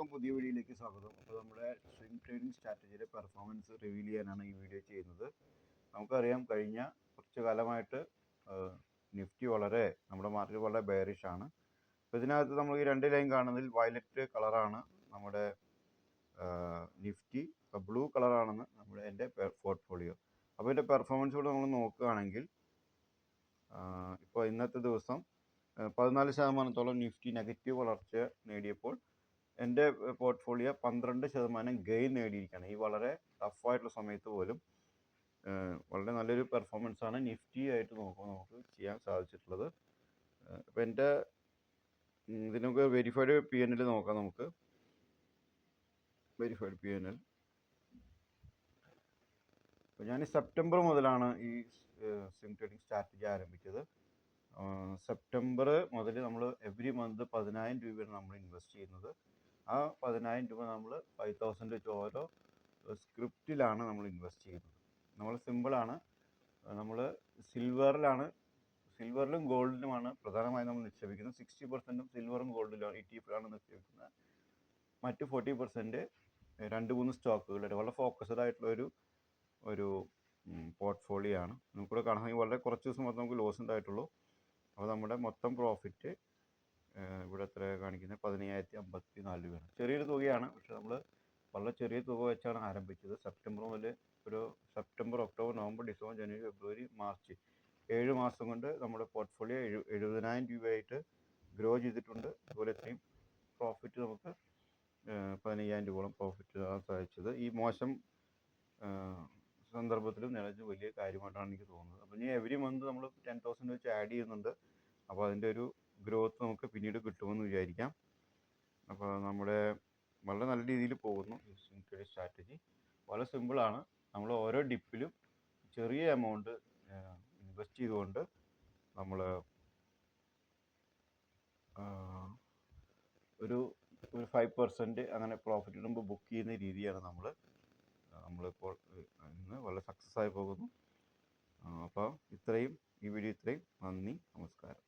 എല്ലാവർക്കും പുതിയ വീഡിയോയിലേക്ക് സ്വാഗതം. അപ്പോൾ നമ്മുടെ സ്വിംഗ് ട്രേഡിംഗ് സ്ട്രാറ്റജിയുടെ പെർഫോമൻസ് റിവീൽ ചെയ്യാനാണ് ഈ വീഡിയോ ചെയ്യുന്നത്. നമുക്കറിയാം കഴിഞ്ഞ കുറച്ച് കാലമായിട്ട് നിഫ്റ്റി നമ്മുടെ മാർക്കറ്റ് വളരെ ബെയറിഷ് ആണ്. അപ്പോൾ ഇതിനകത്ത് നമ്മൾ ഈ രണ്ട് ലൈൻ കാണുന്നതിൽ വയലറ്റ് കളറാണ് നമ്മുടെ നിഫ്റ്റി, ബ്ലൂ കളറാണെന്ന് എൻ്റെ പോർട്ട്ഫോളിയോ. അപ്പോൾ ഇതിൻ്റെ പെർഫോമൻസ് കൂടെ നമ്മൾ നോക്കുകയാണെങ്കിൽ ഇപ്പോൾ ഇന്നത്തെ ദിവസം 14% നിഫ്റ്റി നെഗറ്റീവ് വളർച്ച നേടിയപ്പോൾ എൻ്റെ പോർട്ട്ഫോളിയോ 12% ഗെയിൻ നേടിയിരിക്കുകയാണ്. ഈ വളരെ ടഫായിട്ടുള്ള സമയത്ത് പോലും വളരെ നല്ലൊരു പെർഫോമൻസ് ആണ് നിഫ്റ്റി ആയിട്ട് നോക്കുമ്പോൾ നമുക്ക് ചെയ്യാൻ സാധിച്ചിട്ടുള്ളത്. അപ്പോൾ എൻ്റെ ഇതിനൊക്കെ വെരിഫൈഡ് PNL നോക്കാം. നമുക്ക് വെരിഫൈഡ് PNL അപ്പോൾ ഞാൻ സെപ്റ്റംബർ മുതലാണ് ഈ സ്വിംഗ് ട്രേഡിംഗ് സ്ട്രാറ്റജി ആരംഭിച്ചത്. സെപ്റ്റംബർ മുതൽ നമ്മൾ എവറി മന്ത് 10,000 രൂപയാണ് നമ്മൾ ഇൻവെസ്റ്റ് ചെയ്യുന്നത്. ആ 10,000 രൂപ നമ്മൾ 5,000 വെച്ച് ഓരോ സ്ക്രിപ്റ്റിലാണ് നമ്മൾ ഇൻവെസ്റ്റ് ചെയ്യുന്നത്. നമ്മൾ സിമ്പിളാണ്, നമ്മൾ സിൽവറിലും ഗോൾഡിലുമാണ് പ്രധാനമായും നമ്മൾ നിക്ഷേപിക്കുന്നത്. 60% സിൽവറും ഗോൾഡിലും ETF-ലാണ് നിക്ഷേപിക്കുന്നത്. മറ്റ് 40% 2-3 സ്റ്റോക്കുകളുടെ വളരെ ഫോക്കസ്ഡ് ആയിട്ടുള്ള ഒരു പോർട്ട്ഫോളിയോ ആണ്. നമുക്കിവിടെ കാണാൻ വളരെ കുറച്ച് ദിവസം മാത്രമേ നമുക്ക് ലോസ് ഉണ്ടായിട്ടുള്ളൂ. അപ്പോൾ നമ്മുടെ മൊത്തം പ്രോഫിറ്റ് ഇവിടെ എത്ര കാണിക്കുന്നത് 15,054 രൂപയാണ്. ചെറിയൊരു തുകയാണ്, പക്ഷെ നമ്മൾ വളരെ ചെറിയ തുക വെച്ചാണ് ആരംഭിച്ചത്. സെപ്റ്റംബർ മുതൽ സെപ്റ്റംബർ, ഒക്ടോബർ, നവംബർ, ഡിസംബർ, ജനുവരി, ഫെബ്രുവരി, മാർച്ച് 7 മാസം കൊണ്ട് നമ്മുടെ പോർട്ട്ഫോളിയോ 70,000 രൂപയായിട്ട് ഗ്രോ ചെയ്തിട്ടുണ്ട്. അതുപോലെ ഇത്രയും പ്രോഫിറ്റ് നമുക്ക് 15,000 രൂപയോളം പ്രോഫിറ്റ് ആകാൻ സാധിച്ചത് ഈ മോശം സന്ദർഭത്തിലും നേടുന്നത് വലിയ കാര്യമായിട്ടാണ് എനിക്ക് തോന്നുന്നത്. അപ്പോൾ ഇനി എവറി മന്ത് നമ്മൾ 10,000 വെച്ച് ആഡ് ചെയ്യുന്നുണ്ട്. അപ്പോൾ അതിൻ്റെ ഒരു ഗ്രോത്ത് നമുക്ക് പിന്നീട് കിട്ടുമെന്ന് വിചാരിക്കാം. അപ്പോൾ നമ്മുടെ വളരെ നല്ല രീതിയിൽ പോകുന്നു ഈ സ്വിംഗ് ട്രേഡിംഗ് സ്ട്രാറ്റജി. വളരെ സിമ്പിളാണ്. നമ്മൾ ഓരോ ഡിപ്പിലും ചെറിയ എമൗണ്ട് ഇൻവെസ്റ്റ് ചെയ്തുകൊണ്ട് നമ്മൾ ഒരു 5% അങ്ങനെ പ്രോഫിറ്റ് ഇടുമ്പോൾ ബുക്ക് ചെയ്യുന്ന രീതിയാണ് നമ്മളിപ്പോൾ ഇന്ന് വളരെ സക്സസ് ആയി പോകുന്നു. അപ്പോൾ ഈ വീഡിയോ ഇത്രയും. നന്ദി, നമസ്കാരം.